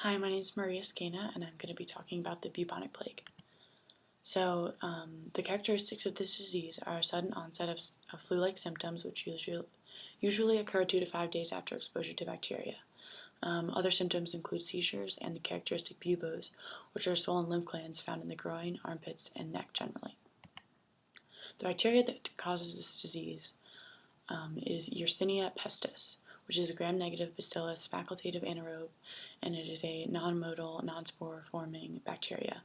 Hi, my name is Maria Skena, and I'm going to be talking about the bubonic plague. So, the characteristics of this disease are a sudden onset of flu-like symptoms, which usually occur 2 to 5 days after exposure to bacteria. Other symptoms include seizures and the characteristic buboes, which are swollen lymph glands found in the groin, armpits, and neck generally. The bacteria that causes this disease is Yersinia pestis, which is a gram-negative bacillus facultative anaerobe, and it is a non-modal, non-spore-forming bacteria.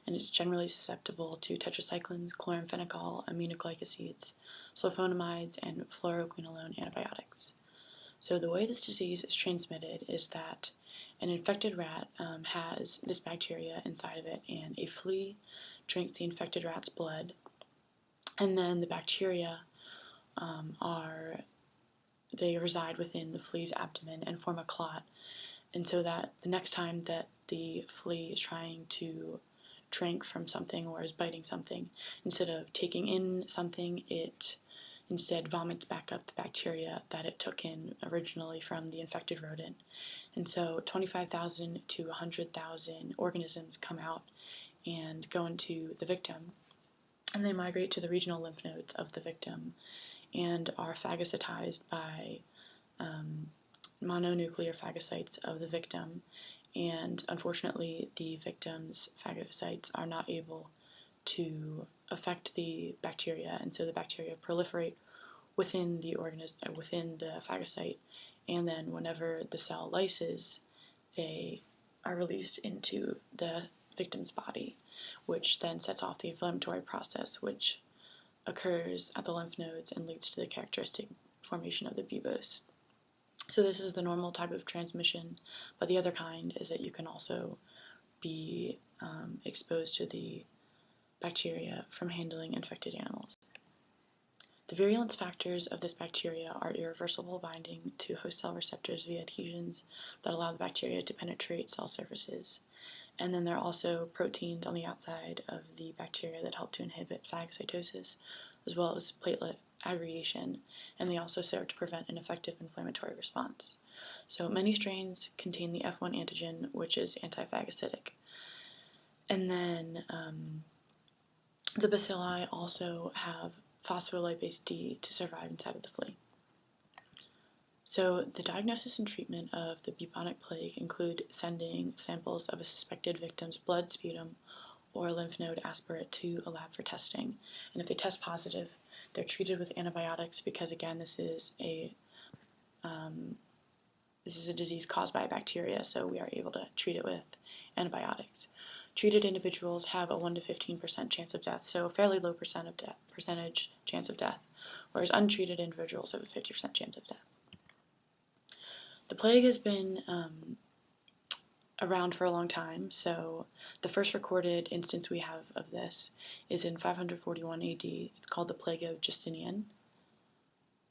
And it's generally susceptible to tetracyclines, chloramphenicol, aminoglycosides, sulfonamides, and fluoroquinolone antibiotics. So the way this disease is transmitted is that an infected rat has this bacteria inside of it, and a flea drinks the infected rat's blood, and then the bacteria they reside within the flea's abdomen and form a clot, and so that the next time that the flea is trying to drink from something or is biting something, instead of taking in something, it instead vomits back up the bacteria that it took in originally from the infected rodent. And so 25,000 to 100,000 organisms come out and go into the victim, and they migrate to the regional lymph nodes of the victim and are phagocytized by mononuclear phagocytes of the victim. And unfortunately, the victim's phagocytes are not able to affect the bacteria, and so the bacteria proliferate within the organism, within the phagocyte, and then whenever the cell lyses, they are released into the victim's body, which then sets off the inflammatory process, which occurs at the lymph nodes and leads to the characteristic formation of the buboes. So this is the normal type of transmission, but the other kind is that you can also be exposed to the bacteria from handling infected animals. The virulence factors of this bacteria are irreversible binding to host cell receptors via adhesions that allow the bacteria to penetrate cell surfaces. And then there are also proteins on the outside of the bacteria that help to inhibit phagocytosis, as well as platelet aggregation, and they also serve to prevent an effective inflammatory response. So many strains contain the F1 antigen, which is antiphagocytic. And then the bacilli also have phospholipase D to survive inside of the flea. So the diagnosis and treatment of the bubonic plague include sending samples of a suspected victim's blood, sputum, or lymph node aspirate to a lab for testing. And if they test positive, they're treated with antibiotics because, again, this is a disease caused by a bacteria, so we are able to treat it with antibiotics. Treated individuals have a 1 to 15% chance of death, so a fairly low percentage chance of death, whereas untreated individuals have a 50% chance of death. The plague has been around for a long time, so the first recorded instance we have of this is in 541 AD. It's called the Plague of Justinian,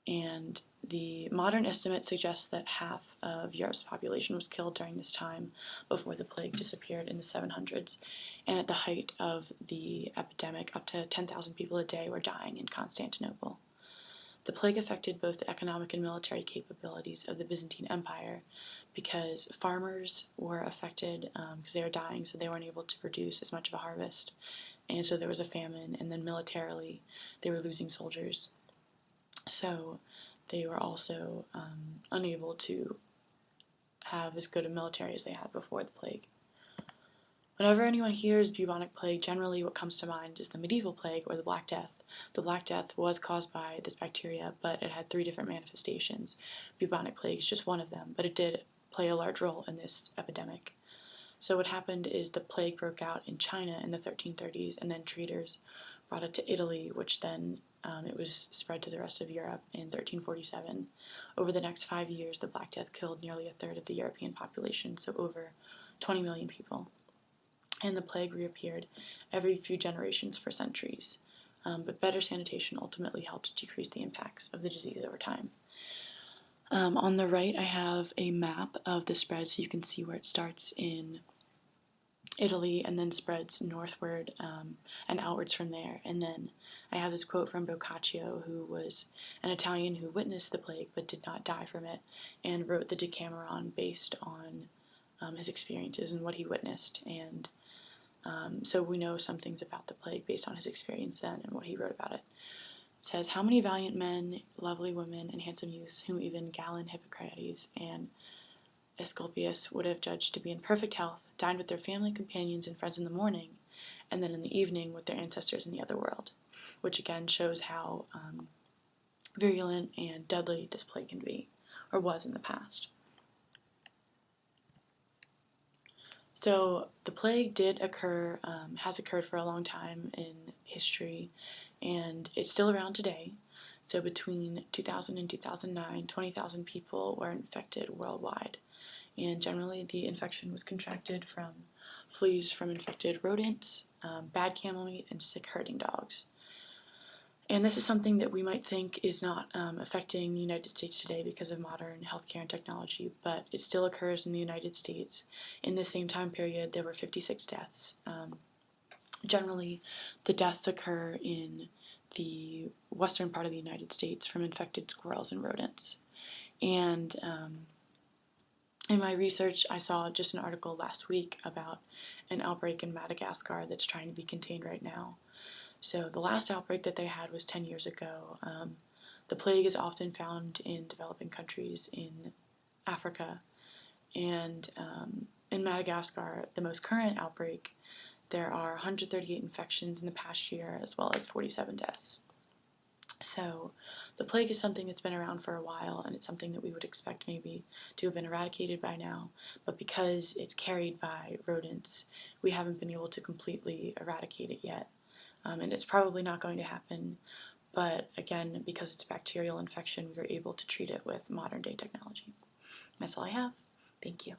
and the modern estimate suggests that half of Europe's population was killed during this time before the plague disappeared in the 700s, and at the height of the epidemic, up to 10,000 people a day were dying in Constantinople. The plague affected both the economic and military capabilities of the Byzantine Empire because farmers were affected because they were dying, so they weren't able to produce as much of a harvest, and so there was a famine, and then militarily they were losing soldiers. So they were also unable to have as good a military as they had before the plague. Whenever anyone hears bubonic plague, generally what comes to mind is the medieval plague or the Black Death. The Black Death was caused by this bacteria, but it had 3 different manifestations. Bubonic plague is just one of them, but it did play a large role in this epidemic. So what happened is the plague broke out in China in the 1330s, and then traders brought it to Italy, which then it was spread to the rest of Europe in 1347. Over the next 5 years, the Black Death killed nearly a third of the European population, so over 20 million people. And the plague reappeared every few generations for centuries. But better sanitation ultimately helped decrease the impacts of the disease over time. On the right, I have a map of the spread, so you can see where it starts in Italy and then spreads northward and outwards from there. And then I have this quote from Boccaccio, who was an Italian who witnessed the plague but did not die from it, and wrote the Decameron based on his experiences and what he witnessed. And so we know some things about the plague based on his experience then and what he wrote about it. It says, "How many valiant men, lovely women, and handsome youths, whom even Galen, Hippocrates, and Asclepius would have judged to be in perfect health, dined with their family, companions, and friends in the morning, and then in the evening with their ancestors in the other world," which again shows how virulent and deadly this plague can be, or was in the past. So the plague did occur, has occurred for a long time in history, and it's still around today. So between 2000 and 2009, 20,000 people were infected worldwide. And generally the infection was contracted from fleas from infected rodents, bad camel meat, and sick herding dogs. And this is something that we might think is not affecting the United States today because of modern healthcare and technology, but it still occurs in the United States. In the same time period, there were 56 deaths. Generally, the deaths occur in the western part of the United States from infected squirrels and rodents. And in my research, I saw just an article last week about an outbreak in Madagascar that's trying to be contained right now. So the last outbreak that they had was 10 years ago. The plague is often found in developing countries in Africa. And in Madagascar, the most current outbreak, there are 138 infections in the past year, as well as 47 deaths. So the plague is something that's been around for a while, and it's something that we would expect maybe to have been eradicated by now. But because it's carried by rodents, we haven't been able to completely eradicate it yet. And it's probably not going to happen. But again, because it's a bacterial infection, we are able to treat it with modern day technology. That's all I have. Thank you.